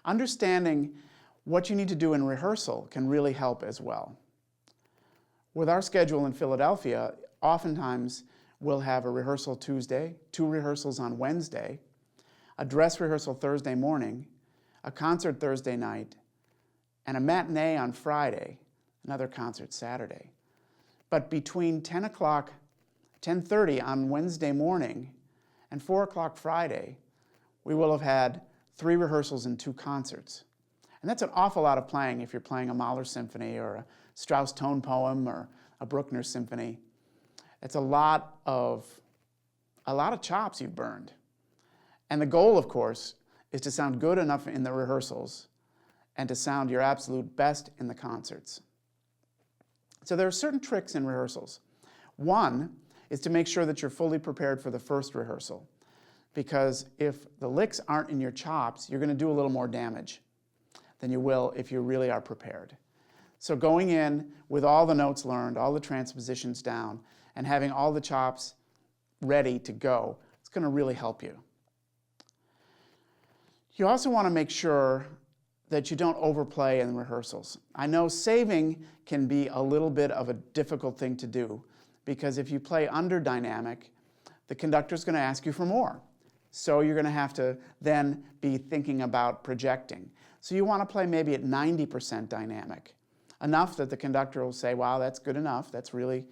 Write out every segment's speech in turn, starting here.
Understanding what you need to do in rehearsal can really help as well. With our schedule in Philadelphia, oftentimes we'll have a rehearsal Tuesday, 2 rehearsals on Wednesday, a dress rehearsal Thursday morning, a concert Thursday night, and a matinee on Friday, another concert Saturday. But between 10 o'clock, 10:30 on Wednesday morning and 4 o'clock Friday, we will have had 3 rehearsals and 2 concerts. And that's an awful lot of playing if you're playing a Mahler symphony or a Strauss tone poem or a Bruckner symphony. It's a lot of chops you've burned. And the goal, of course, is to sound good enough in the rehearsals and to sound your absolute best in the concerts. So there are certain tricks in rehearsals. One is to make sure that you're fully prepared for the first rehearsal, because if the licks aren't in your chops, you're going to do a little more damage than you will if you really are prepared. So going in with all the notes learned, all the transpositions down, and having all the chops ready to go, it's going to really help you. You also want to make sure that you don't overplay in rehearsals. I know saving can be a little bit of a difficult thing to do, because if you play under dynamic, the conductor's going to ask you for more. So you're going to have to then be thinking about projecting. So you want to play maybe at 90% dynamic, enough that the conductor will say, wow, that's good enough, that's really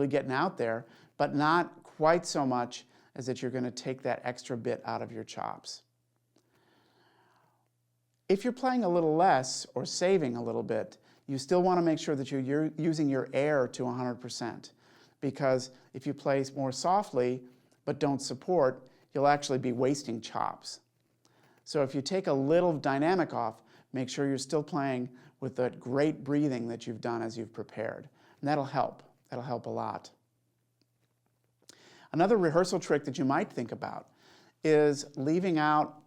getting out there, but not quite so much as that you're going to take that extra bit out of your chops. If you're playing a little less or saving a little bit, you still want to make sure that you're using your air to 100%, because if you play more softly but don't support, you'll actually be wasting chops. So if you take a little dynamic off, make sure you're still playing with that great breathing that you've done as you've prepared. And that'll help. That'll help a lot. Another rehearsal trick that you might think about is leaving out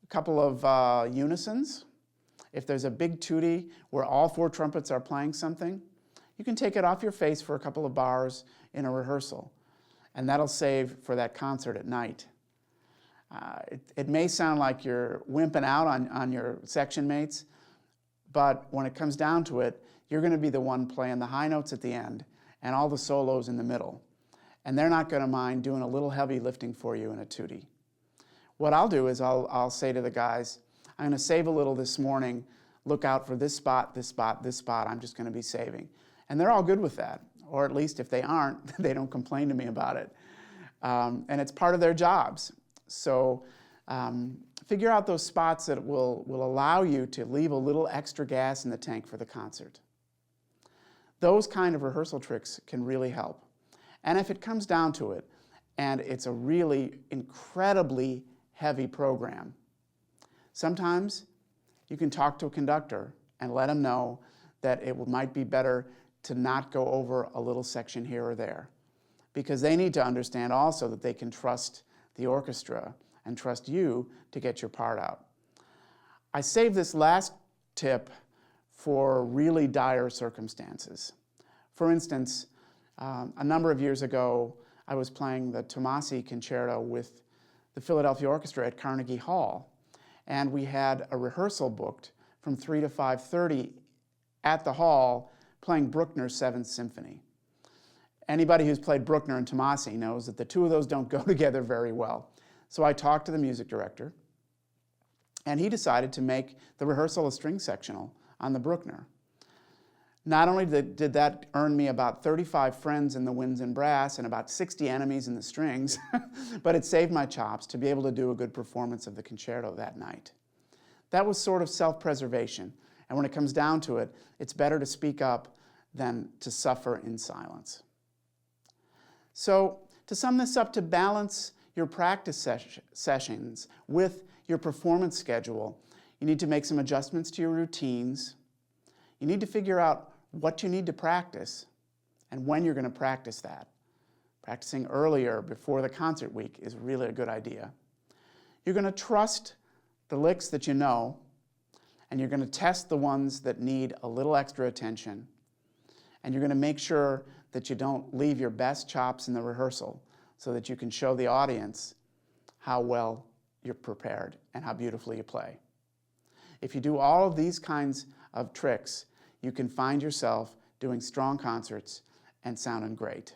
a couple of unisons. If there's a big tutti where all 4 trumpets are playing something, you can take it off your face for a couple of bars in a rehearsal, and that'll save for that concert at night. It may sound like you're wimping out on your section mates, but when it comes down to it, you're going to be the one playing the high notes at the end and all the solos in the middle. And they're not going to mind doing a little heavy lifting for you in a tutti. What I'll do is I'll say to the guys, I'm going to save a little this morning. Look out for this spot, this spot, this spot. I'm just going to be saving. And they're all good with that. Or at least if they aren't, they don't complain to me about it. And it's part of their jobs. So figure out those spots that will allow you to leave a little extra gas in the tank for the concert. Those kind of rehearsal tricks can really help. And if it comes down to it, and it's a really incredibly heavy program, sometimes you can talk to a conductor and let him know that it might be better to not go over a little section here or there, because they need to understand also that they can trust the orchestra and trust you to get your part out. I saved this last tip for really dire circumstances. For instance, a number of years ago, I was playing the Tomasi Concerto with the Philadelphia Orchestra at Carnegie Hall, and we had a rehearsal booked from 3 to 5:30 at the hall playing Bruckner's 7th Symphony. Anybody who's played Bruckner and Tomasi knows that the two of those don't go together very well. So I talked to the music director, and he decided to make the rehearsal a string sectional on the Bruckner. Not only did that earn me about 35 friends in the winds and brass and about 60 enemies in the strings, but it saved my chops to be able to do a good performance of the concerto that night. That was sort of self-preservation, and when it comes down to it, it's better to speak up than to suffer in silence. So to sum this up, to balance your practice sessions with your performance schedule, you need to make some adjustments to your routines. You need to figure out what you need to practice and when you're going to practice that. Practicing earlier before the concert week is really a good idea. You're going to trust the licks that you know, and you're going to test the ones that need a little extra attention. And you're going to make sure that you don't leave your best chops in the rehearsal so that you can show the audience how well you're prepared and how beautifully you play. If you do all of these kinds of tricks, you can find yourself doing strong concerts and sounding great.